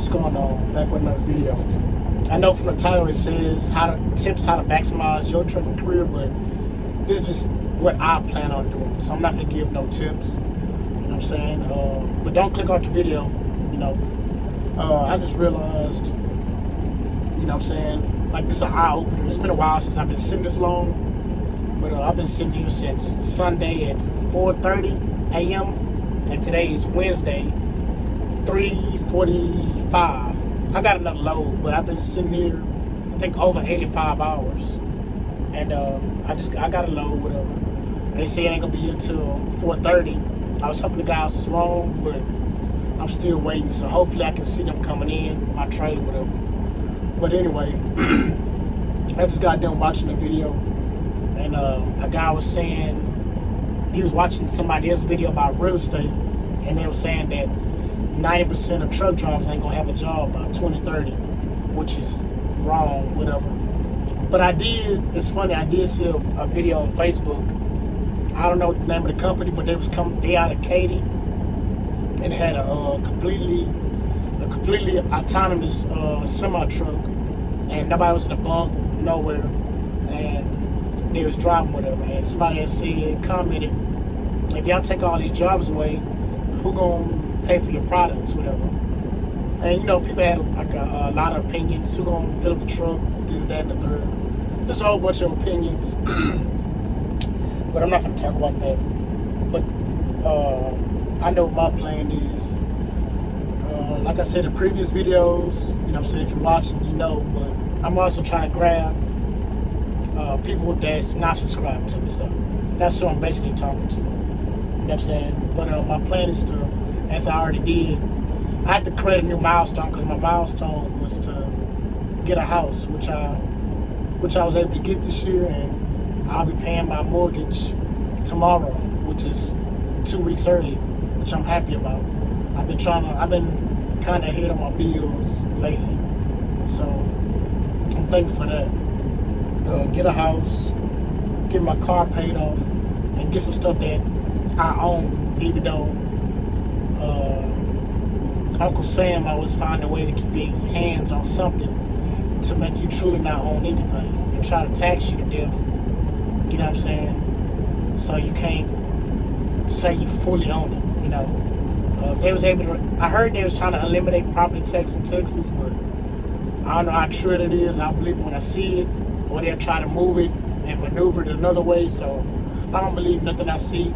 What's going on? Back with another video. I know from the title it says tips how to maximize your trucking career, but this is just what I plan on doing. So I'm not gonna give no tips. You know what I'm saying? But don't click off the video. You know, I just realized. You know what I'm saying? Like, this is an eye opener. It's been a while since I've been sitting this long, but I've been sitting here since Sunday at 4:30 a.m. and today is Wednesday, 3:45. I got another load, but I've been sitting here, I think, over 85 hours. And I got a load, whatever. They say it ain't gonna be here till 4:30. I was hoping the guys was wrong, but I'm still waiting. So hopefully I can see them coming in my trailer, whatever. But anyway, I just got done watching the video, and a guy was saying he was watching somebody else's video about real estate, and they were saying that 90% of truck drivers ain't gonna have a job by 2030, which is wrong, whatever. But it's funny, I did see a video on Facebook. I don't know the name of the company, but they out of Katy, and it had a completely autonomous semi truck, and nobody was in the bunk, nowhere, and they was driving whatever. And somebody had commented, if y'all take all these jobs away, who gonna pay for your products, whatever? And you know, people had like a lot of opinions. Who gonna fill up the truck? This, that, and the third. There's a whole bunch of opinions, but I'm not gonna talk about that. But I know what my plan is. Like I said in previous videos, you know what I'm saying, if you're watching, you know, but I'm also trying to grab people that's not subscribed to me, so that's who I'm basically talking to. You know what I'm saying? But my plan is to, as I already did, I had to create a new milestone, because my milestone was to get a house, which I was able to get this year, and I'll be paying my mortgage tomorrow, which is 2 weeks early, which I'm happy about. I've been kind of ahead on my bills lately, so I'm thankful for that. Get a house, get my car paid off, and get some stuff that I own, even though Uncle Sam always find a way to keep your hands on something to make you truly not own anything and try to tax you to death. You know what I'm saying? So you can't say you fully own it, you know. If they was able to, I heard they was trying to eliminate property tax in Texas, but I don't know how true it is. I believe it when I see it, or they'll try to move it and maneuver it another way. So I don't believe nothing I see,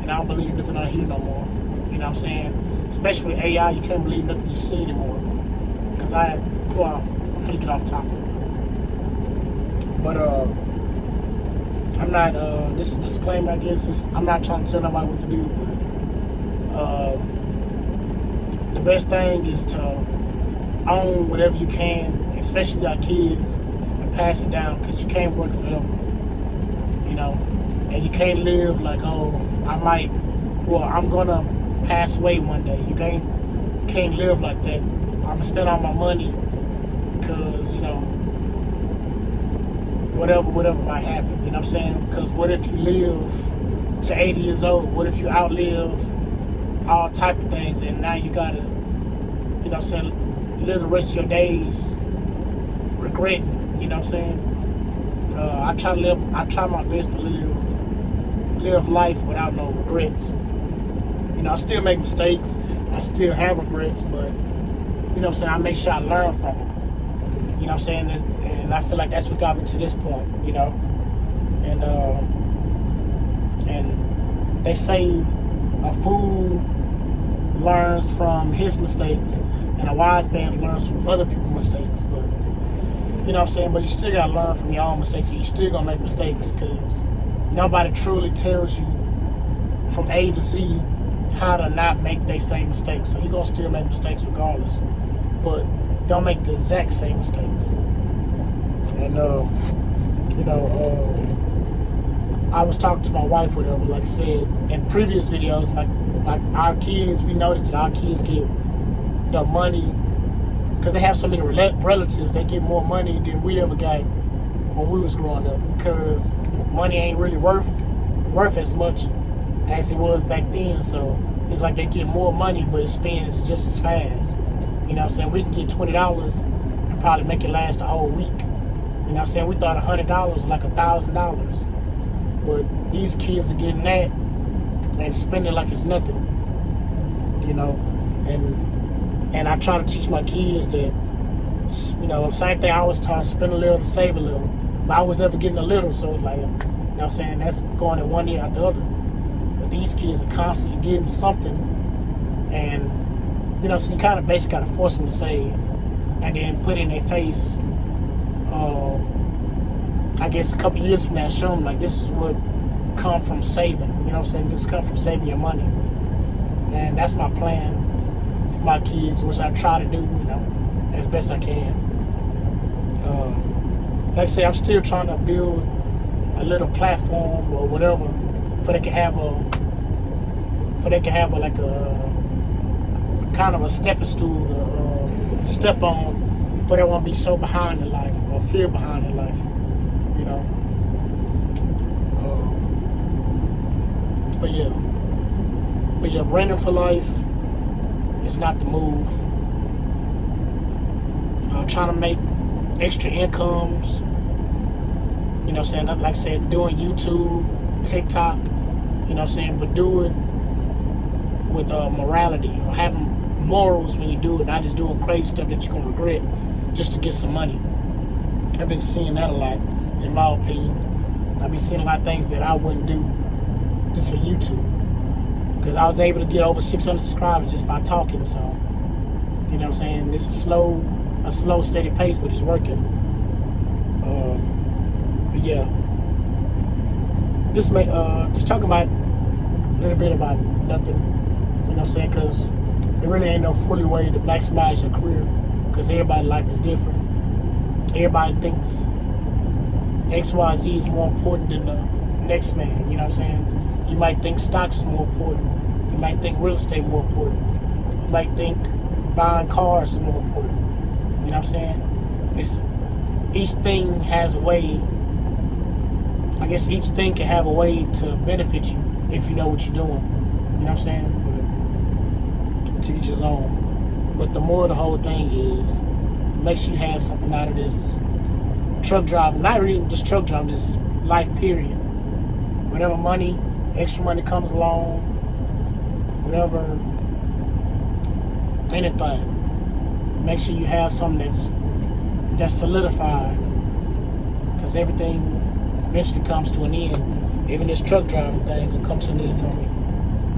and I don't believe nothing I hear no more. You know what I'm saying? Especially with AI, you can't believe nothing you see anymore. Because I'm finna get off topic. But I'm not, this is a disclaimer, I guess. I'm not trying to tell nobody what to do, but the best thing is to own whatever you can, especially if you got kids, and pass it down, because you can't work forever, you know, and you can't live like, I'm gonna pass away one day. You can't live like that. I'm gonna spend all my money because, you know, whatever might happen, you know what I'm saying? Because what if you live to 80 years old? What if you outlive all type of things, and now you gotta, you know what I'm saying, live the rest of your days regretting, you know what I'm saying? I try my best to live life without no regrets. You know, I still make mistakes, I still have regrets, but, you know what I'm saying, I make sure I learn from them. You know what I'm saying? And I feel like that's what got me to this point, you know? And they say a fool learns from his mistakes, and a wise man learns from other people's mistakes. But you know what I'm saying? But you still gotta learn from your own mistakes. You still gonna make mistakes, because nobody truly tells you from A to Z how to not make the same mistakes. So you're gonna still make mistakes regardless, but don't make the exact same mistakes. And you know, I was talking to my wife, whatever, like I said in previous videos, our kids, we noticed that our kids get the money, because they have so many relatives, they get more money than we ever got when we was growing up, because money ain't really worth as much as it was back then. So it's like they get more money, but it spends just as fast. You know what I'm saying? We can get $20 and probably make it last a whole week. You know what I'm saying? We thought $100 was like $1,000. But these kids are getting that and spending like it's nothing. You know? And I try to teach my kids that, you know, same thing I always taught, spend a little to save a little. But I was never getting a little, so it's like, you know what I'm saying, that's going in one ear out the other. But these kids are constantly getting something, and, you know, so you kind of basically got to force them to save, and then put in their face, I guess a couple years from now, show them, like, this is what come from saving, you know what I'm saying, this come from saving your money. And that's my plan for my kids, which I try to do, you know, as best I can. Like I say, I'm still trying to build a little platform or whatever, for they can have like a kind of a stepping stool to step on, for they won't be so behind in life or feel behind in life, you know. But yeah, renting for life is not the move. Trying to make extra incomes, you know what I'm saying, like I said, doing YouTube, TikTok, you know what I'm saying, but do it with morality, or having morals when you do it, not just doing crazy stuff that you're going to regret just to get some money. I've been seeing that a lot, in my opinion. I've been seeing a lot of things that I wouldn't do just for YouTube, because I was able to get over 600 subscribers just by talking, so, you know what I'm saying, it's a slow, steady pace, but it's working. But yeah, just talking about a little bit about nothing, you know what I'm saying, because there really ain't no fully way to maximize your career, because everybody's life is different. Everybody thinks XYZ is more important than the next man, you know what I'm saying. You might think stocks is more important. You might think real estate more important. You might think buying cars is more important. You know what I'm saying? Each thing has a way. I guess each thing can have a way to benefit you if you know what you're doing. You know what I'm saying? But to each his own. But the more the whole thing is, make sure you have something out of this truck driving. Not even just truck driving, just life period. Whatever money, extra money comes along, whatever, anything. Make sure you have something that's solidified, because everything eventually comes to an end. Even this truck driving thing will come to an end for me,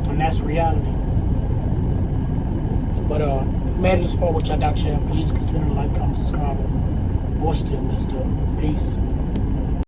and that's reality. But if you made it this far, which I doubt you have, please consider like, comment, subscribing. Voice still messed up. Peace.